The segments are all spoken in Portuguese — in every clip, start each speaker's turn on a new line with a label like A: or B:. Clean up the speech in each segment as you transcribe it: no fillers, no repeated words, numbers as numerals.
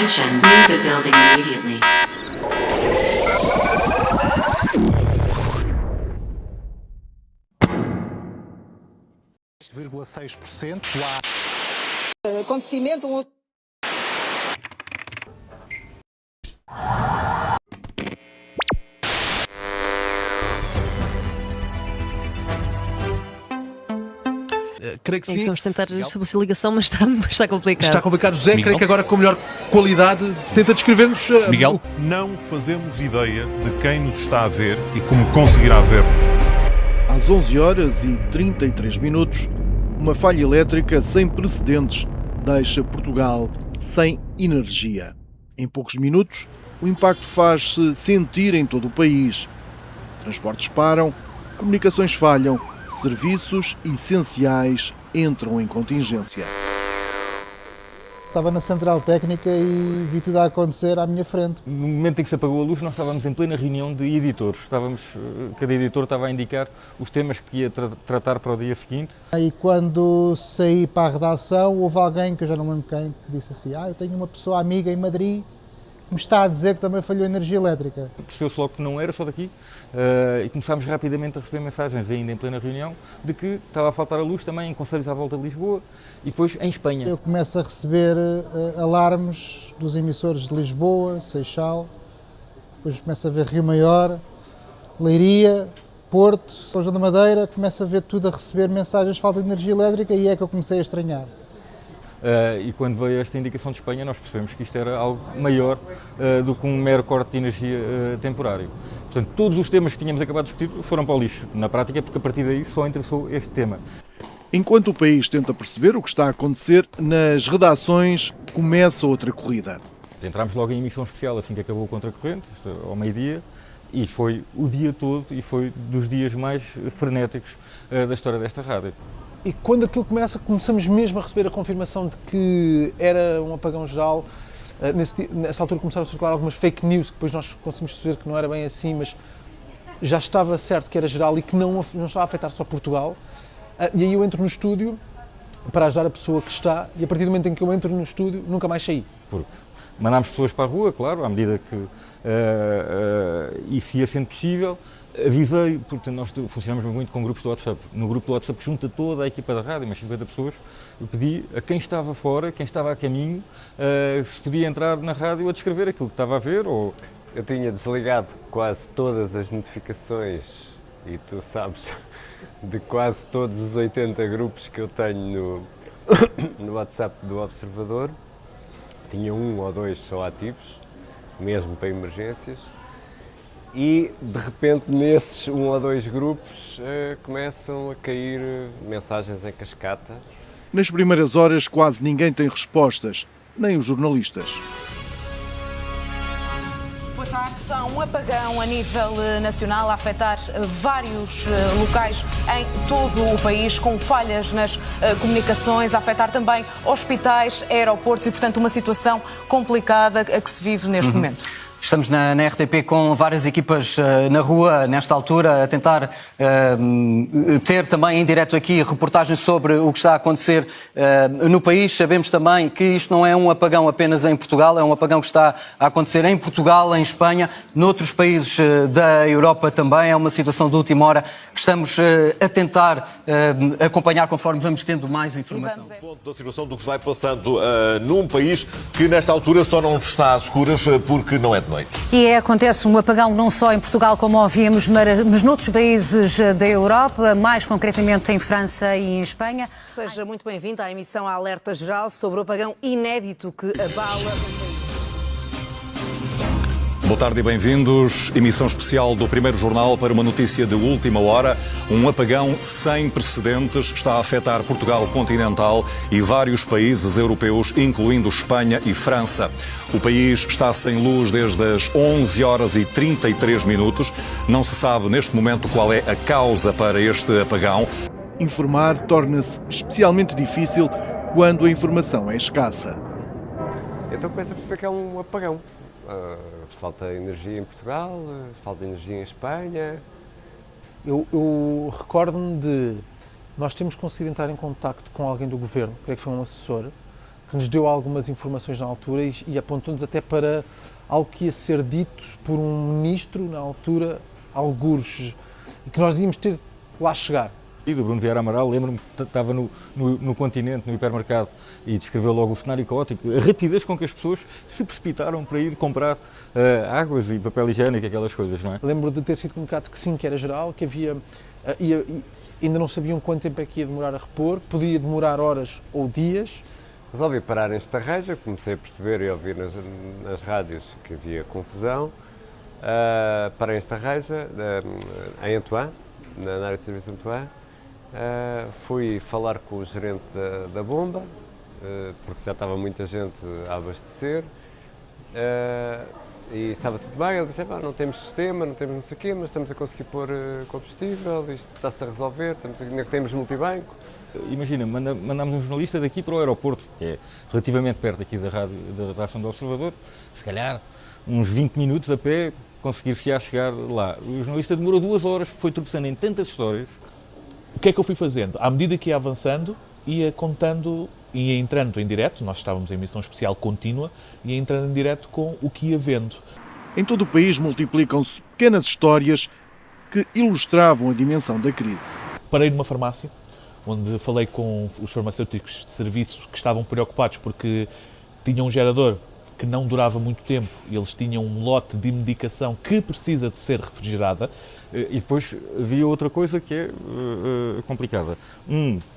A: Attention, leave the building immediately.
B: 0,6%.
C: Acontecimento.
B: Creio que sim.
D: Vamos tentar estabelecer ligação, mas está complicado.
B: Está complicado. José, creio que agora com melhor qualidade tenta descrever-nos...
E: Miguel?
F: Não fazemos ideia de quem nos está a ver e como conseguirá ver-nos.
G: Às 11 horas e 33 minutos, uma falha elétrica sem precedentes deixa Portugal sem energia. Em poucos minutos, o impacto faz-se sentir em todo o país. Transportes param, comunicações falham, serviços essenciais entram em contingência.
H: Estava na central técnica e vi tudo a acontecer à minha frente.
E: No momento em que se apagou a luz, nós estávamos em plena reunião de editores. Cada editor estava a indicar os temas que ia tratar para o dia seguinte.
H: E quando saí para a redação, houve alguém, que eu já não lembro quem, que disse assim: eu tenho uma pessoa amiga em Madrid que me está a dizer que também falhou a energia elétrica.
E: Percebeu-se logo que não era só daqui e começámos rapidamente a receber mensagens, ainda em plena reunião, de que estava a faltar a luz também em concelhos à volta de Lisboa e depois em Espanha.
H: Eu começo a receber alarmes dos emissores de Lisboa, Seixal, depois começo a ver Rio Maior, Leiria, Porto, São João da Madeira, começo a ver tudo a receber mensagens de falta de energia elétrica e é que eu comecei a estranhar.
E: E quando veio esta indicação de Espanha, nós percebemos que isto era algo maior do que um mero corte de energia temporário. Portanto, todos os temas que tínhamos acabado de discutir foram para o lixo, na prática, porque a partir daí só interessou este tema.
G: Enquanto o país tenta perceber o que está a acontecer, nas redações começa outra corrida.
E: Entramos logo em emissão especial assim que acabou o Contracorrente, ao meio-dia, e foi o dia todo e foi dos dias mais frenéticos da história desta rádio.
I: E quando aquilo começa, começamos mesmo a receber a confirmação de que era um apagão geral. Nessa altura começaram a circular algumas fake news, que depois nós conseguimos perceber que não era bem assim, mas já estava certo que era geral e que não estava a afetar só Portugal. E aí eu entro no estúdio para ajudar a pessoa que está, e a partir do momento em que eu entro no estúdio, nunca mais saí.
E: Porque mandámos pessoas para a rua, claro, à medida que isso ia sendo possível. Avisei, porque nós funcionamos muito com grupos do WhatsApp. No grupo do WhatsApp junta toda a equipa da rádio, umas 50 pessoas. Eu pedi a quem estava fora, quem estava a caminho, se podia entrar na rádio a descrever aquilo que estava a ver. Ou...
J: Eu tinha desligado quase todas as notificações, e tu sabes, de quase todos os 80 grupos que eu tenho no WhatsApp do Observador. Tinha um ou dois só ativos, mesmo para emergências. E, de repente, nesses um ou dois grupos começam a cair mensagens em cascata.
G: Nas primeiras horas quase ninguém tem respostas, nem os jornalistas.
C: Boa tarde. Há um apagão a nível nacional a afetar vários locais em todo o país, com falhas nas comunicações, a afetar também hospitais, aeroportos e, portanto, uma situação complicada a que se vive neste momento.
K: Estamos na RTP com várias equipas na rua, nesta altura, a tentar ter também em direto aqui reportagens sobre o que está a acontecer no país. Sabemos também que isto não é um apagão apenas em Portugal, é um apagão que está a acontecer em Portugal, em Espanha, noutros países da Europa também. É uma situação de última hora que estamos a tentar acompanhar conforme vamos tendo mais informação.
L: Ponto da situação do que se vai passando num país que nesta altura só não está às escuras porque não é de noite.
M: E acontece um apagão não só em Portugal, como ouvimos, mas noutros países da Europa, mais concretamente em França e em Espanha.
C: Seja muito bem-vindo à emissão Alerta Geral sobre o apagão inédito que abala o país.
F: Boa tarde e bem-vindos. Emissão especial do Primeiro Jornal para uma notícia de última hora. Um apagão sem precedentes está a afetar Portugal continental e vários países europeus, incluindo Espanha e França. O país está sem luz desde as 11 horas e 33 minutos. Não se sabe neste momento qual é a causa para este apagão.
G: Informar torna-se especialmente difícil quando a informação é escassa.
J: Então começa a perceber que é um apagão. Falta energia em Portugal, falta energia em Espanha.
I: Eu recordo-me de nós termos conseguido entrar em contacto com alguém do governo, creio que foi um assessor, que nos deu algumas informações na altura e apontou-nos até para algo que ia ser dito por um ministro, na altura, algures, e que nós íamos ter lá chegar.
E: E do Bruno Vieira Amaral, lembro-me que estava no Continente, no hipermercado, e descreveu logo o cenário caótico, a rapidez com que as pessoas se precipitaram para ir comprar águas e papel higiênico, aquelas coisas, não é?
I: Lembro de ter sido comunicado que sim, que era geral, que havia, ainda não sabiam quanto tempo é que ia demorar a repor, podia demorar horas ou dias.
J: Resolvi parar em Estarreja, comecei a perceber e a ouvir nas rádios que havia confusão. Parei em Estarreja, em Antoine, na área de serviço de Antoine. Fui falar com o gerente da bomba, porque já estava muita gente a abastecer, e estava tudo bem. Ele disse: não temos sistema, não temos não sei o quê, mas estamos a conseguir pôr combustível, isto está-se a resolver, ainda temos multibanco.
E: Imagina, mandámos um jornalista daqui para o aeroporto, que é relativamente perto aqui da redação do Observador, se calhar uns 20 minutos a pé, conseguir-se a chegar lá. O jornalista demorou 2 horas, porque foi tropeçando em tantas histórias.
B: O que é que eu fui fazendo? À medida que ia avançando, ia contando, ia entrando em direto, nós estávamos em emissão especial contínua, ia entrando em direto com o que ia vendo.
G: Em todo o país multiplicam-se pequenas histórias que ilustravam a dimensão da crise.
B: Parei numa farmácia, onde falei com os farmacêuticos de serviço que estavam preocupados porque tinham um gerador que não durava muito tempo e eles tinham um lote de medicação que precisa de ser refrigerada.
E: E depois havia outra coisa que é complicada.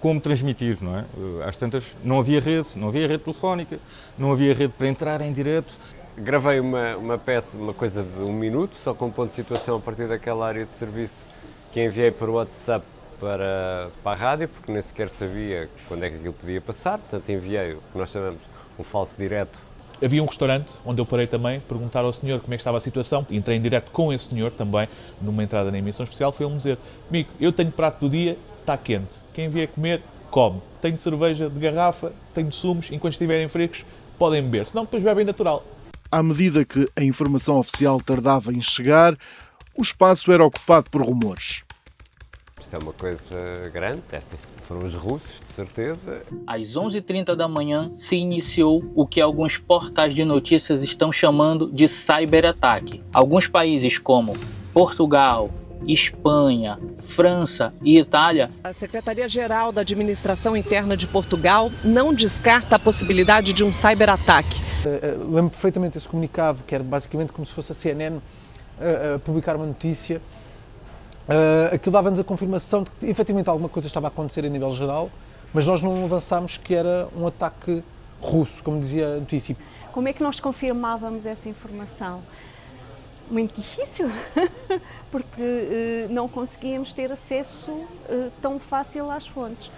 E: Como transmitir, não é? Às tantas não havia rede telefónica, não havia rede para entrar em direto.
J: Gravei uma peça, uma coisa de 1 minuto, só com um ponto de situação a partir daquela área de serviço que enviei por WhatsApp para a rádio, porque nem sequer sabia quando é que aquilo podia passar, portanto enviei o que nós chamamos um falso direto.
B: Havia um restaurante onde eu parei também, perguntar ao senhor como é que estava a situação. Entrei em direto com esse senhor também, numa entrada na emissão especial, foi ele me dizer: amigo, eu tenho prato do dia, está quente, quem vier comer, come. Tenho cerveja de garrafa, tenho sumos, enquanto estiverem frescos, podem beber, senão depois bebem natural.
G: À medida que a informação oficial tardava em chegar, o espaço era ocupado por rumores.
J: Isto é uma coisa grande, foram os russos, de certeza.
N: Às 11h30 da manhã se iniciou o que alguns portais de notícias estão chamando de cyberataque. Alguns países como Portugal, Espanha, França e Itália.
O: A Secretaria-Geral da Administração Interna de Portugal não descarta a possibilidade de um cyberataque.
I: Lembro perfeitamente esse comunicado, que era basicamente como se fosse a CNN a publicar uma notícia. Aquilo dava-nos a confirmação de que efetivamente alguma coisa estava a acontecer a nível geral, mas nós não avançámos que era um ataque russo, como dizia a notícia.
P: Como é que nós confirmávamos essa informação? Muito difícil, porque não conseguíamos ter acesso tão fácil às fontes.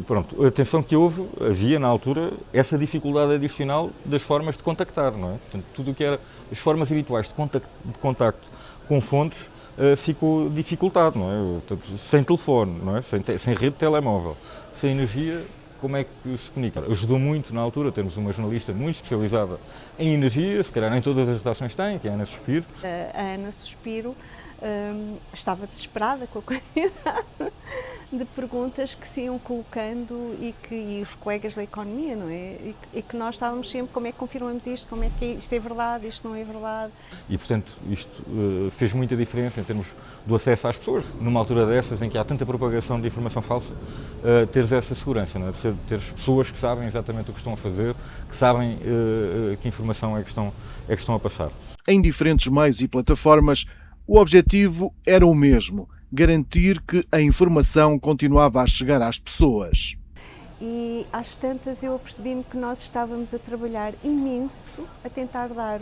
E: Pronto, atenção que havia na altura essa dificuldade adicional das formas de contactar, não é? Portanto, tudo o que era as formas habituais de contacto com fontes ficou dificultado, não é? Portanto, sem telefone, não é? Sem rede de telemóvel, sem energia. Como é que se comunica? Ajudou muito na altura, temos uma jornalista muito especializada em energia, se calhar nem todas as redações têm, que é a Ana Suspiro.
P: A Ana Suspiro estava desesperada com a quantidade de perguntas que se iam colocando e os colegas da economia, não é? E que nós estávamos sempre: como é que confirmamos isto, como é que isto é verdade, isto não é verdade.
E: E, portanto, isto fez muita diferença em termos do acesso às pessoas. Numa altura dessas, em que há tanta propagação de informação falsa, teres essa segurança, não é? Teres pessoas que sabem exatamente o que estão a fazer, que sabem que informação é que estão a passar.
G: Em diferentes meios e plataformas, o objetivo era o mesmo: garantir que a informação continuava a chegar às pessoas.
P: E às tantas eu percebi-me que nós estávamos a trabalhar imenso a tentar dar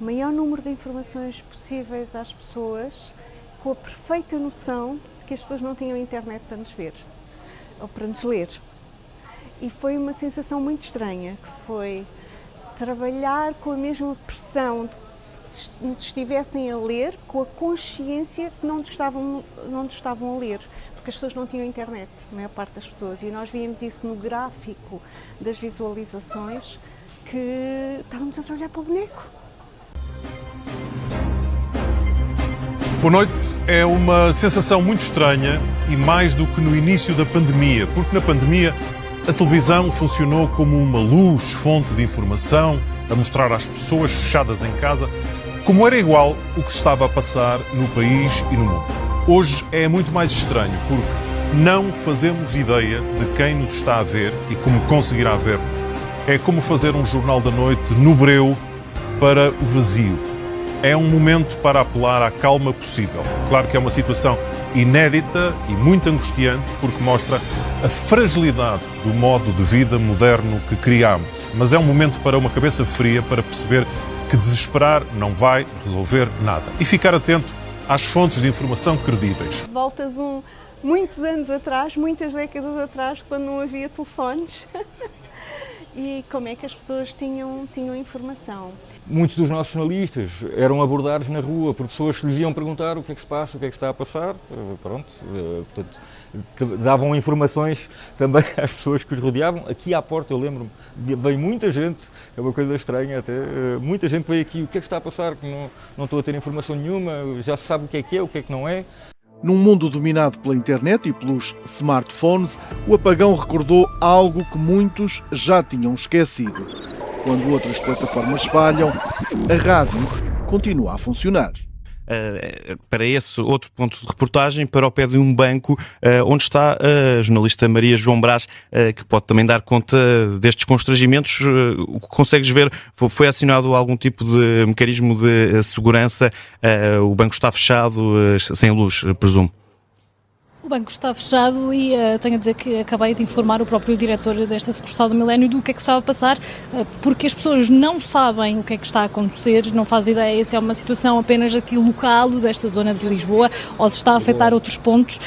P: o maior número de informações possíveis às pessoas, com a perfeita noção de que as pessoas não tinham internet para nos ver ou para nos ler. E foi uma sensação muito estranha, que foi trabalhar com a mesma pressão de que nos estivessem a ler, com a consciência que não nos estavam a ler, porque as pessoas não tinham internet, a maior parte das pessoas, e nós víamos isso no gráfico das visualizações, que estávamos a trabalhar para o boneco.
Q: Boa noite. É uma sensação muito estranha e mais do que no início da pandemia, porque na pandemia A televisão funcionou como uma luz, fonte de informação, a mostrar às pessoas fechadas em casa como era igual o que se estava a passar no país e no mundo. Hoje é muito mais estranho, porque não fazemos ideia de quem nos está a ver e como conseguirá ver-nos. É como fazer um jornal da noite no breu para o vazio. É um momento para apelar à calma possível. Claro que é uma situação inédita e muito angustiante, porque mostra a fragilidade do modo de vida moderno que criámos. Mas é um momento para uma cabeça fria, para perceber que desesperar não vai resolver nada. E ficar atento às fontes de informação credíveis.
P: Voltas muitos anos atrás, muitas décadas atrás, quando não havia telefones. E como é que as pessoas tinham informação?
E: Muitos dos nossos jornalistas eram abordados na rua por pessoas que lhes iam perguntar o que é que se passa, o que é que está a passar. Pronto, portanto, davam informações também às pessoas que os rodeavam. Aqui à porta, eu lembro-me, veio muita gente, é uma coisa estranha até, muita gente veio aqui, o que é que está a passar, que não estou a ter informação nenhuma, já se sabe o que é que não é.
G: Num mundo dominado pela internet e pelos smartphones, o apagão recordou algo que muitos já tinham esquecido. Quando outras plataformas falham, a rádio continua a funcionar.
R: Para esse outro ponto de reportagem, para o pé de um banco onde está a jornalista Maria João Brás, que pode também dar conta destes constrangimentos. O que consegues ver, foi acionado algum tipo de mecanismo de segurança? O banco está fechado, sem luz, presumo.
S: O banco está fechado e tenho a dizer que acabei de informar o próprio diretor desta sucursal do Milénio do que é que estava a passar, porque as pessoas não sabem o que é que está a acontecer, não fazem ideia se é uma situação apenas aqui local desta zona de Lisboa ou se está a afetar outros pontos.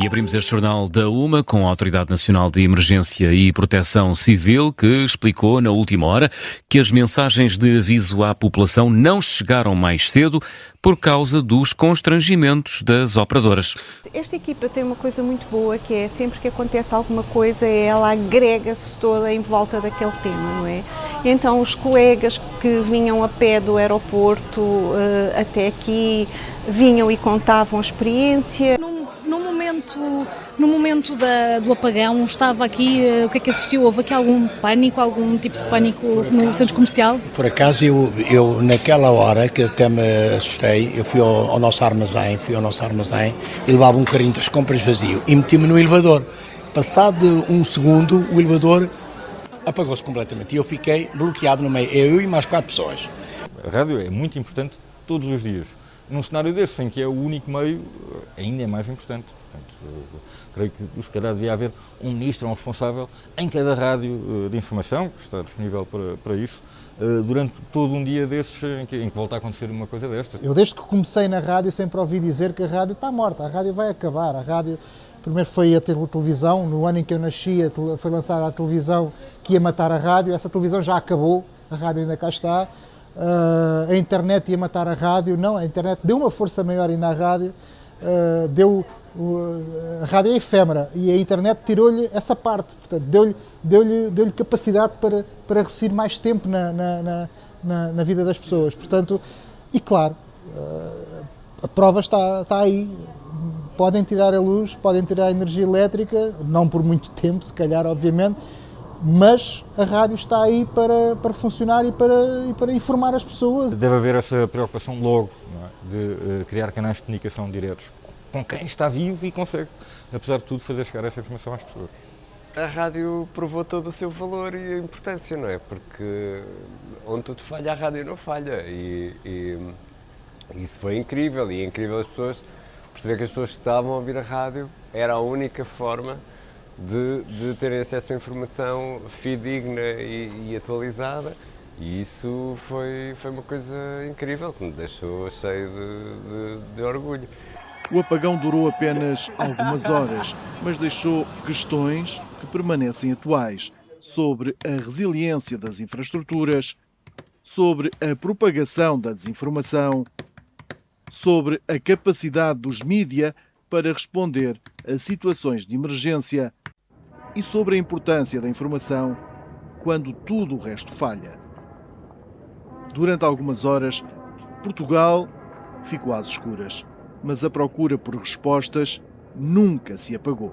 T: E abrimos este jornal da UMA com a Autoridade Nacional de Emergência e Proteção Civil, que explicou na última hora que as mensagens de aviso à população não chegaram mais cedo por causa dos constrangimentos das operadoras.
P: Esta equipa tem uma coisa muito boa, que é sempre que acontece alguma coisa, ela agrega-se toda em volta daquele tema, não é? Então os colegas que vinham a pé do aeroporto até aqui, vinham e contavam a experiência.
S: No momento do apagão, estava aqui, o que é que assistiu? Houve aqui algum pânico, algum tipo de pânico no centro comercial?
U: Por acaso, eu naquela hora que até me assustei, eu fui ao nosso armazém e levava um carrinho das compras vazio e meti-me no elevador. Passado um segundo, o elevador apagou-se completamente e eu fiquei bloqueado no meio, eu e mais 4 pessoas.
E: A rádio é muito importante todos os dias. Num cenário desse, em que é o único meio, ainda é mais importante. Portanto, creio que se calhar devia haver um ministro ou um responsável em cada rádio de informação, que está disponível para isso, durante todo um dia desses em que volta a acontecer uma coisa destas.
H: Eu desde que comecei na rádio sempre ouvi dizer que a rádio está morta, a rádio vai acabar. A rádio, primeiro foi a televisão, no ano em que eu nasci foi lançada a televisão que ia matar a rádio, essa televisão já acabou, a rádio ainda cá está. A internet ia matar a rádio, não, a internet deu uma força maior ainda à rádio, a rádio é efêmera e a internet tirou-lhe essa parte, portanto, deu-lhe capacidade para resistir mais tempo na vida das pessoas, portanto, e claro, a prova está aí, podem tirar a luz, podem tirar a energia elétrica, não por muito tempo, se calhar, obviamente, mas a rádio está aí para funcionar e para informar as pessoas.
E: Deve haver essa preocupação logo, não é? De criar canais de comunicação diretos com quem está vivo e consegue, apesar de tudo, fazer chegar essa informação às pessoas.
J: A rádio provou todo o seu valor e a importância, não é? Porque onde tudo falha, a rádio não falha. E isso foi incrível. E é incrível as pessoas perceber que as pessoas que estavam a ouvir a rádio era a única forma de terem acesso à informação fidedigna e atualizada, e isso foi uma coisa incrível que me deixou cheio de orgulho.
G: O apagão durou apenas algumas horas, mas deixou questões que permanecem atuais sobre a resiliência das infraestruturas, sobre a propagação da desinformação, sobre a capacidade dos mídia para responder a situações de emergência e sobre a importância da informação quando tudo o resto falha. Durante algumas horas, Portugal ficou às escuras, mas a procura por respostas nunca se apagou.